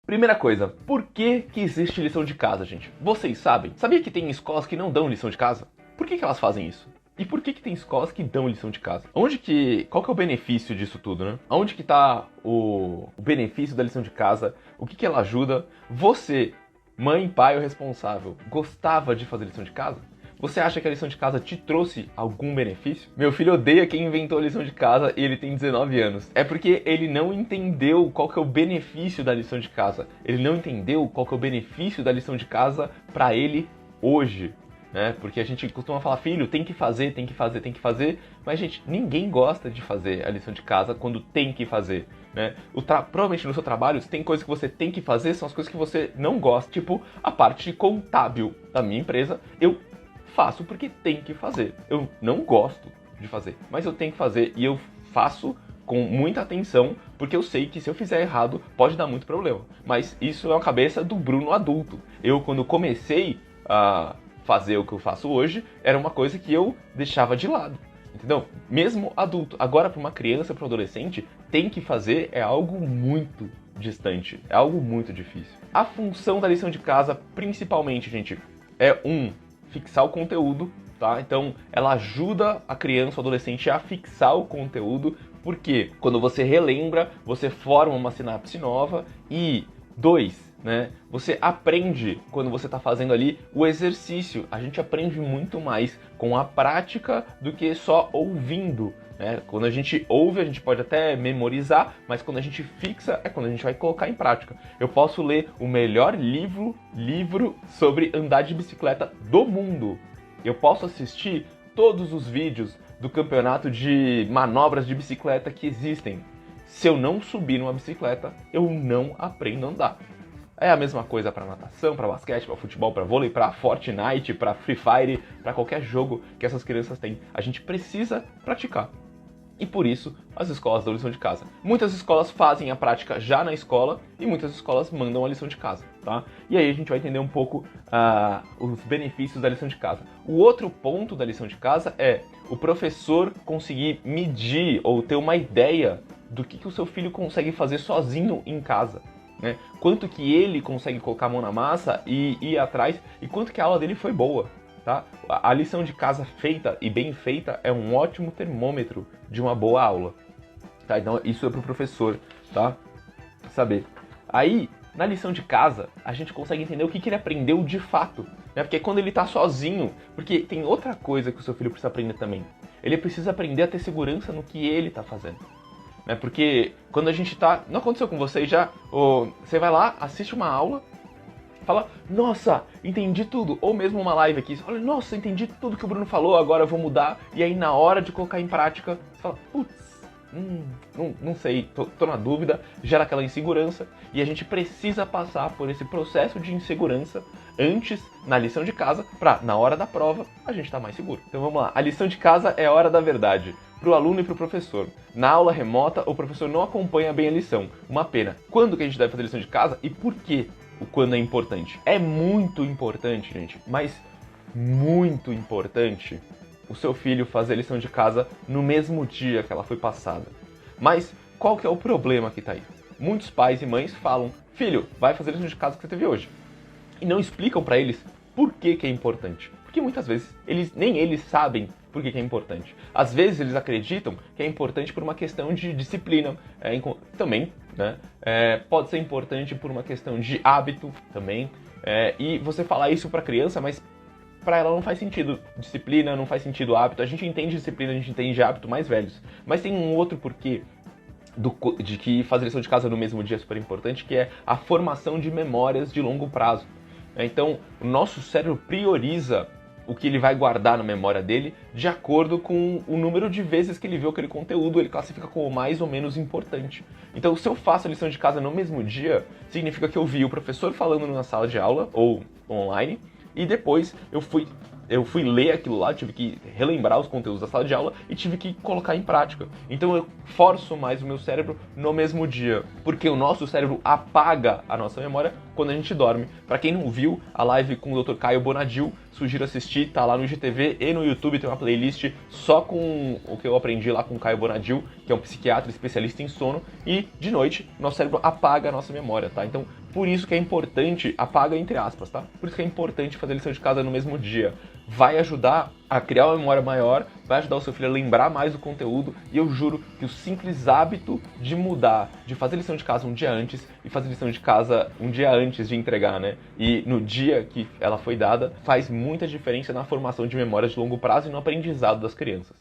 Primeira coisa, por que existe lição de casa, gente? Vocês sabem? Sabia que tem escolas que não dão lição de casa? Por que elas fazem isso? E por que tem escolas que dão lição de casa? Qual que é o benefício disso tudo, né? Onde que tá o benefício da lição de casa? O que ela ajuda? Você, mãe, pai ou responsável, gostava de fazer lição de casa? Você acha que a lição de casa te trouxe algum benefício? Meu filho odeia quem inventou a lição de casa e ele tem 19 anos. É porque ele não entendeu qual que é o benefício da lição de casa. Ele não entendeu qual que é o benefício da lição de casa pra ele hoje. Né? Porque a gente costuma falar, filho, tem que fazer, tem que fazer, tem que fazer. Mas, gente, ninguém gosta de fazer a lição de casa quando tem que fazer. Né? Provavelmente no seu trabalho, tem coisas que você tem que fazer, são as coisas que você não gosta. Tipo, a parte contábil da minha empresa, eu faço porque tem que fazer. Eu não gosto de fazer, mas eu tenho que fazer e eu faço com muita atenção, porque eu sei que se eu fizer errado, pode dar muito problema. Mas isso é a cabeça do Bruno adulto. Eu, quando comecei a fazer o que eu faço hoje, era uma coisa que eu deixava de lado. Entendeu? Mesmo adulto. Agora, para uma criança, para um adolescente, tem que fazer é algo muito distante. É algo muito difícil. A função da lição de casa, principalmente, gente, é fixar o conteúdo, tá? Então, ela ajuda a criança ou adolescente a fixar o conteúdo, porque quando você relembra, você forma uma sinapse nova e, 2, né? Você aprende, quando você está fazendo ali o exercício. A gente aprende muito mais com a prática do que só ouvindo, né? Quando a gente ouve, a gente pode até memorizar, mas quando a gente fixa, é quando a gente vai colocar em prática. Eu posso ler o melhor livro sobre andar de bicicleta do mundo. Eu posso assistir todos os vídeos do campeonato de manobras de bicicleta que existem. Se eu não subir numa bicicleta, eu não aprendo a andar. É a mesma coisa para natação, para basquete, para futebol, para vôlei, para Fortnite, para Free Fire, para qualquer jogo que essas crianças têm. A gente precisa praticar. E por isso, as escolas dão lição de casa. Muitas escolas fazem a prática já na escola e muitas escolas mandam a lição de casa, tá? E aí a gente vai entender um pouco os benefícios da lição de casa. O outro ponto da lição de casa é o professor conseguir medir ou ter uma ideia do que o seu filho consegue fazer sozinho em casa. Né? Quanto que ele consegue colocar a mão na massa e ir atrás e quanto que a aula dele foi boa. Tá? A lição de casa feita e bem feita é um ótimo termômetro de uma boa aula. Tá? Então isso é para o professor, tá? Saber. Aí, na lição de casa, a gente consegue entender o que ele aprendeu de fato. Né? Porque quando ele está sozinho, porque tem outra coisa que o seu filho precisa aprender também. Ele precisa aprender a ter segurança no que ele está fazendo. Né? Porque quando a gente está... Não aconteceu com vocês já? Você vai lá, assiste uma aula, fala, nossa, entendi tudo. Ou mesmo uma live aqui, você fala, nossa, entendi tudo que o Bruno falou, agora eu vou mudar. E aí na hora de colocar em prática, você fala, putz, não sei, tô na dúvida, gera aquela insegurança. E a gente precisa passar por esse processo de insegurança antes, na lição de casa, pra na hora da prova, a gente tá mais seguro. Então vamos lá, a lição de casa é a hora da verdade. Para o aluno e para o professor. Na aula remota, o professor não acompanha bem a lição. Uma pena. Quando que a gente deve fazer lição de casa e por quê? O quando é importante. É muito importante, gente, mas muito importante o seu filho fazer a lição de casa no mesmo dia que ela foi passada. Mas qual que é o problema que tá aí? Muitos pais e mães falam, filho, vai fazer a lição de casa que você teve hoje. E não explicam para eles por que é importante. Porque muitas vezes nem eles sabem por que é importante. Às vezes eles acreditam que é importante por uma questão de disciplina. Também, né? Pode ser importante por uma questão de hábito também. E você falar isso para a criança, mas para ela não faz sentido disciplina, não faz sentido hábito. A gente entende disciplina, a gente entende hábito mais velhos. Mas tem um outro porquê de que fazer lição de casa no mesmo dia é super importante, que é a formação de memórias de longo prazo. Então, o nosso cérebro prioriza o que ele vai guardar na memória dele de acordo com o número de vezes que ele viu aquele conteúdo, ele classifica como mais ou menos importante. Então, se eu faço a lição de casa no mesmo dia, significa que eu vi o professor falando na sala de aula ou online e depois eu fui ler aquilo lá, tive que relembrar os conteúdos da sala de aula e tive que colocar em prática. Então eu forço mais o meu cérebro no mesmo dia, porque o nosso cérebro apaga a nossa memória quando a gente dorme. Para quem não viu a live com o Dr. Caio Bonadil, sugiro assistir, tá lá no IGTV e no YouTube, tem uma playlist só com o que eu aprendi lá com o Caio Bonadil, que é um psiquiatra especialista em sono, e de noite nosso cérebro apaga a nossa memória, tá? Então Por isso que é importante, apaga entre aspas, tá? Por isso que é importante fazer a lição de casa no mesmo dia. Vai ajudar a criar uma memória maior, vai ajudar o seu filho a lembrar mais do conteúdo, e eu juro que o simples hábito de mudar, de fazer lição de casa um dia antes e fazer lição de casa um dia antes de entregar, né? E no dia que ela foi dada, faz muita diferença na formação de memórias de longo prazo e no aprendizado das crianças.